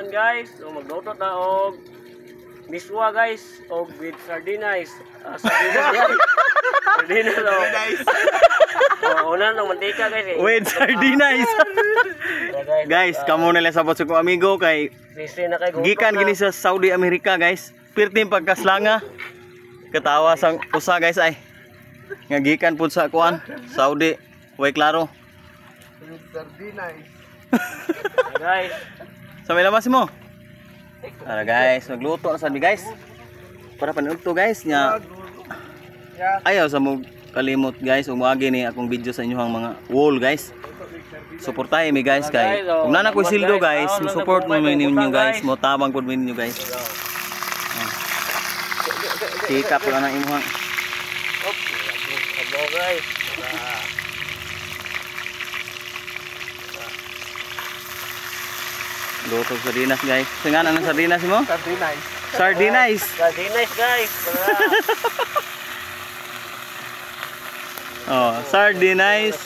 karon guys. So magluto ta og miswa guys og with sardinas. Sardinas yan. Sardinas o. Una ng mantika guys. With sardinas. Guys, kamo nila sabot sa kong amigo kay gikan gini sa Saudi America guys. Pirtim pagkaslanga. Katawa sang usa guys ay. Nga gikan pud sa kuan Saudi. Way klaro. Sardinas. Guys. Sa may lamas mo. Ara guys, nagluto na sabi guys. Para panugto guys nya. Ayaw sa mo kalimot guys, umagi ni akong video sa inyong mga wall guys. Suportahin mi guys kay kung nana ko sildo guys, support mo ninyo guys, mo tabang pud ninyo guys. Sikap lang ang imuhang. Abo guys. Luto sardinas guys. Singan ang sardinas mo? Sardinas. Sardinas. Sardinas guys. Oh, sardinas.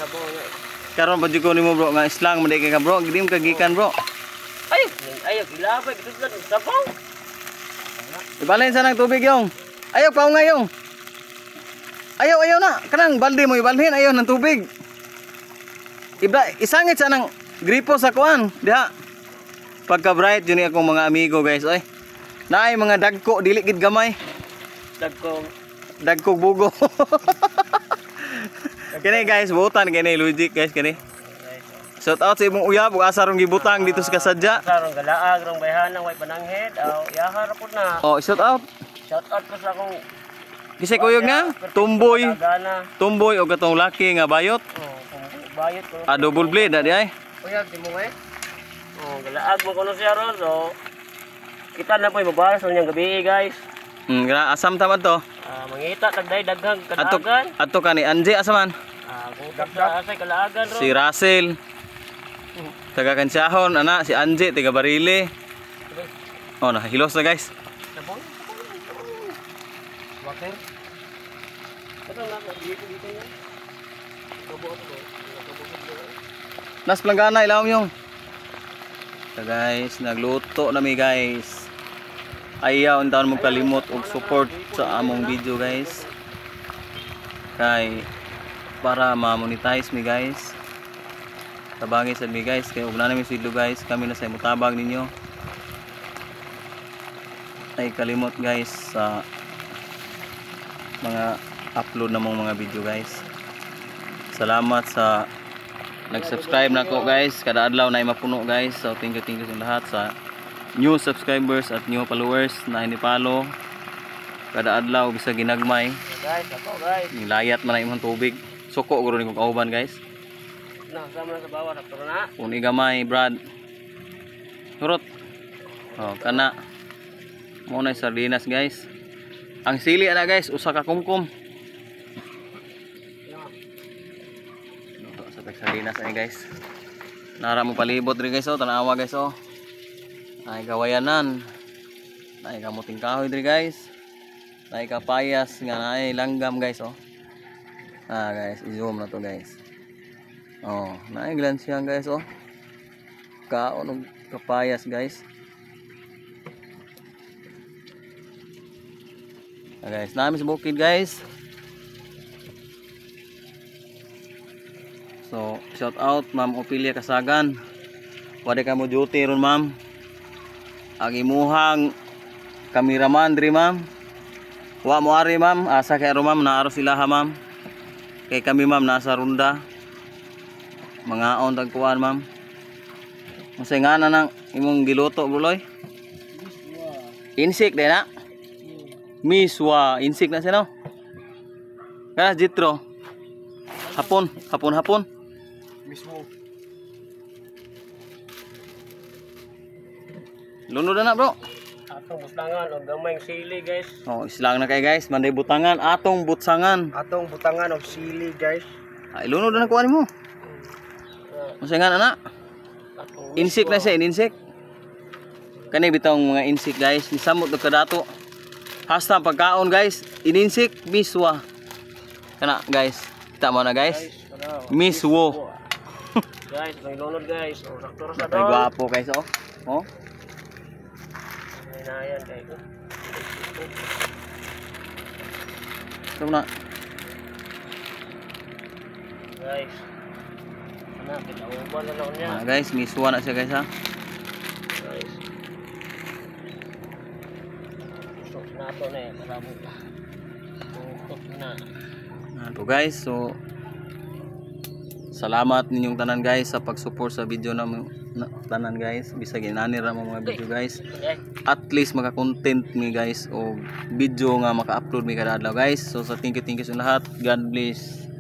Karon pa jud ko nimo bro nga islang man ka bro, gidim ka gikan bro. Ayaw gilabay bitud lang sabaw. Ibalhin sa nang tubig yung. Ayaw pa ngayong. Ayaw na. Kanang balde mo ibalhin ayaw ng tubig. Isangit sa nang gripo sa kuan. Diha. Pagka bright yun akong mga amigo guys oy. Naay mga dagko dili gid gamay. Dagkog bugo. Kini guys, butan kini logic guys kini. Shout out sa imong uyab ug asa rong gibutang dito sa kasadya. Asa rong galaag rong bayhanang way pananghead aw yaha ra pud na. Oh, shout out. Shout out ko sa akong Kisay kuyog nga tumboy. Tumboy og katong laki nga bayot. Bayot ko. Double blade adi ay. Uyab di mo galaag mo kuno siya ron so kita na po ibabalas niyang gabi guys. Asam tamad to. Mangita tagday daghang kadaagan. Ato kani Anje asaman. Budak sa asay kalaagan ron. Si Russell. Taga Kansyahon ana si Anje taga Barile. Oh na hilos na guys. Water. Ito na dito niya. Nas planggana ilawom yung. So guys, nagluto na mi guys. Ayaw untaon mo kalimot og support sa among video guys. Kay para ma-monetize mi guys. Tabangin sa mi guys kay ug na mi sidlo guys, kami na sa mutabang ninyo. Ay kalimot guys sa mga upload na mong mga video guys. Salamat sa nag-subscribe na ko guys. Kada adlaw na mapuno guys. So thank you sa lahat sa new subscribers at new followers na ini-follow. Kada adlaw bisa ginagmay. Guys, ako guys. Nilayat man na imong tubig. Suko guro ni kong kauban guys. Na sama na sa bawah raptor na. Kung igamay Brad. Turot. Oh, kana. Mo na sardinas guys. Ang sili ana guys, usa ka kumkum. Sardinas ani guys. Nara mo palibot diri guys oh, tanawa guys oh. Ay gawayanan. Ay kamuting kahoy diri guys. Ay kapayas nga naay langgam guys oh. Guys, i-zoom na to guys. Oh, naay glansyan guys oh. Kaon og kapayas guys. Guys, namin sa bukid guys. So, shout out Ma'am Opilia Kasagan. Wade ka mo duty ron ma'am. Ang imuhang kameraman diri ma'am. Wa mo ari ma'am, asa kay ro ma'am, naaro sila ha ma'am. Kay kami ma'am nasa runda. Mga on tagkuan ma'am. Unsay ngana nang imong giluto buloy? Insik din na. Miswa, insik na siya no. Kana jitro. Hapon. Mismo. Lunod na bro. Atong butangan og gamay sili guys. Oh, islang na kay guys, manday butangan, atong butsangan. Atong butangan og sili guys. Ay lunod na kuan mo. Unsay nga na? Insik na siya, insik. Kani bitong mga insik guys, nisamot og kadato. Hasta pagkaon guys, ininsik miswa. Kana guys, kita mo na guys. Miswo. Guys, may lunod guys. O sakto ra sa Ay daw. gwapo guys oh. Oh. Hinayan kay ko. Ito na. Guys. Ana kita uban na lang niya. Guys, miswa na siya guys ha. Guys. So nato na eh para mo. Tutok na. Ito guys, so salamat ninyong tanan guys sa pag-support sa video na tanan guys. Bisag inani ra mo mga video guys. Okay. At least maka-content mi guys o video nga maka-upload mi kada adlaw guys. So sa thank you sa lahat. God bless.